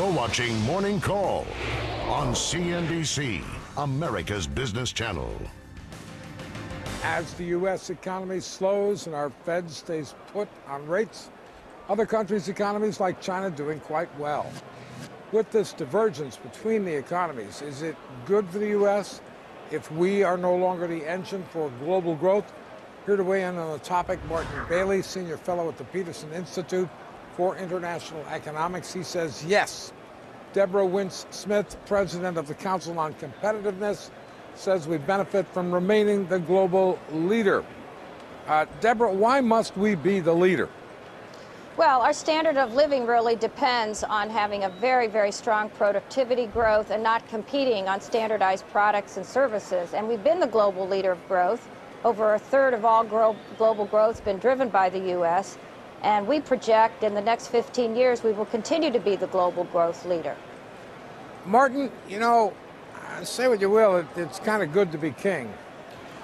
You're watching Morning Call on CNBC, America's business channel. As the U.S. economy slows and our Fed stays put on rates, other countries' economies like China doing quite well. With this divergence between the economies, is it good for the U.S. if we are no longer the engine for global growth? Here to weigh in on the topic, Martin Bailey, Senior Fellow at the Peterson Institute for International Economics. He says yes. Deborah Wince-Smith, President of the Council on Competitiveness, says we benefit from remaining the global leader. Deborah, why must we be the leader? Well, our standard of living really depends on having a very, very strong productivity growth and not competing on standardized products and services. And we've been the global leader of growth. Over a third of all global growth has been driven by the U.S. And we project in the next 15 years we will continue to be the global growth leader. Martin, you know, say what you will, it's kind of good to be king.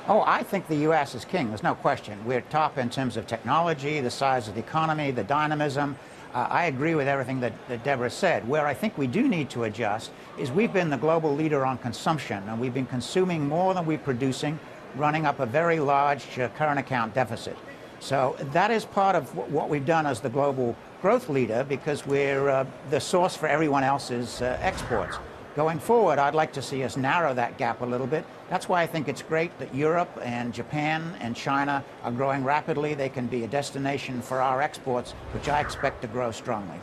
Oh, I think the U.S. is king. There's no question. We're top in terms of technology, the size of the economy, the dynamism. I agree with everything that Deborah said. Where I think we do need to adjust is we've been the global leader on consumption, and we've been consuming more than we're producing, running up a very large current account deficit. So that is part of what we've done as the global growth leader, because we're the source for everyone else's exports. Going forward, I'd like to see us narrow that gap a little bit. That's why I think it's great that Europe and Japan and China are growing rapidly. They can be a destination for our exports, which I expect to grow strongly.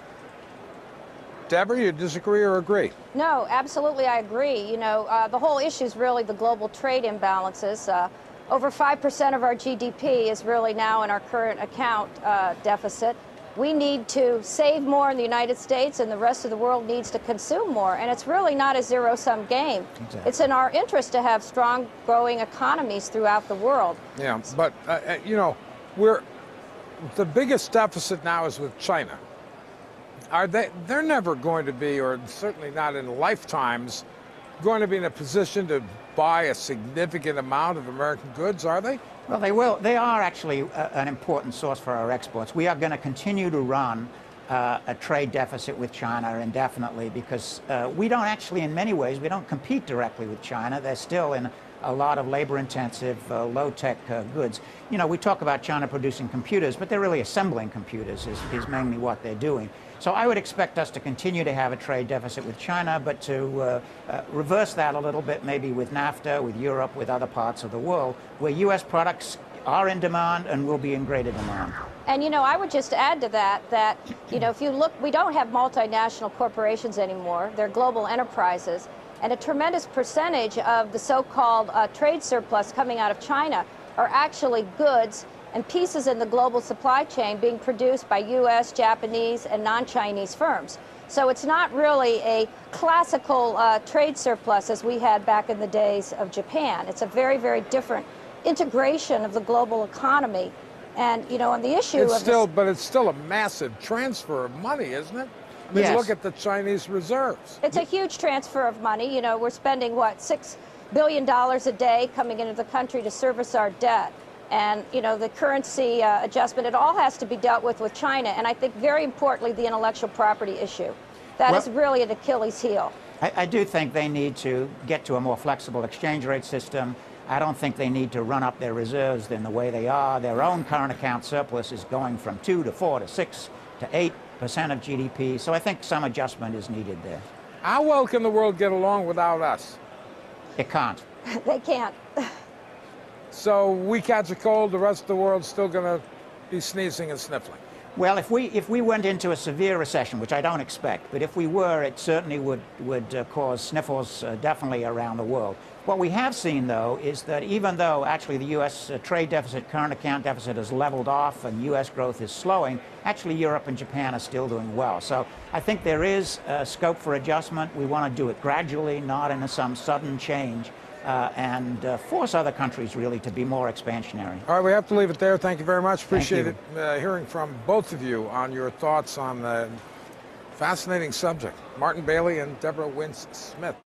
Deborah, you disagree or agree? No, absolutely, I agree. You know, the whole issue is really the global trade imbalances. Over 5% of our GDP is really now in our current account deficit. We need to save more in the United States, and the rest of the world needs to consume more. And it's really not a zero-sum game. Exactly. It's in our interest to have strong, growing economies throughout the world. Yeah, but, you know, the biggest deficit now is with China. They're never going to be, or certainly not in lifetimes, going to be in a position to buy a significant amount of American goods, are they? Well, they will. They are actually an important source for our exports. We are going to continue to run a trade deficit with China indefinitely, because we don't actually, in many ways, we don't compete directly with China. They're still in a lot of labor-intensive, low-tech goods. You know, we talk about China producing computers, but they're really assembling computers is mainly what they're doing. So I would expect us to continue to have a trade deficit with China, but to reverse that a little bit, maybe with NAFTA, with Europe, with other parts of the world, where U.S. products are in demand and will be in greater demand. And, you know, I would just add to that, you know, if you look, we don't have multinational corporations anymore. They're global enterprises. And a tremendous percentage of the so-called trade surplus coming out of China are actually goods and pieces in the global supply chain being produced by U.S., Japanese, and non-Chinese firms. So it's not really a classical trade surplus as we had back in the days of Japan. It's a very, very different integration of the global economy. And, you know, on the issue but it's still a massive transfer of money, isn't it? I mean, yes. Look at the Chinese reserves. It's a huge transfer of money. You know, we're spending, what, $6 billion a day coming into the country to service our debt. And, you know, the currency adjustment, it all has to be dealt with China. And I think, very importantly, the intellectual property issue. That is really an Achilles heel. I do think they need to get to a more flexible exchange rate system. I don't think they need to run up their reserves in the way they are. Their own current account surplus is going from 2 to 4 to 6 to 8% of GDP. So I think some adjustment is needed there. How well can the world get along without us? It can't. They can't. So we catch a cold, the rest of the world's still going to be sneezing and sniffling. Well, if we went into a severe recession, which I don't expect, but if we were, it certainly would cause sniffles definitely around the world. What we have seen, though, is that even though actually the U.S. Trade deficit, current account deficit has leveled off and U.S. growth is slowing, actually Europe and Japan are still doing well. So I think there is scope for adjustment. We want to do it gradually, not in some sudden change. And force other countries really to be more expansionary. All right, we have to leave it there. Thank you very much. Appreciate it hearing from both of you on your thoughts on the fascinating subject. Martin Bailey and Deborah Wince-Smith.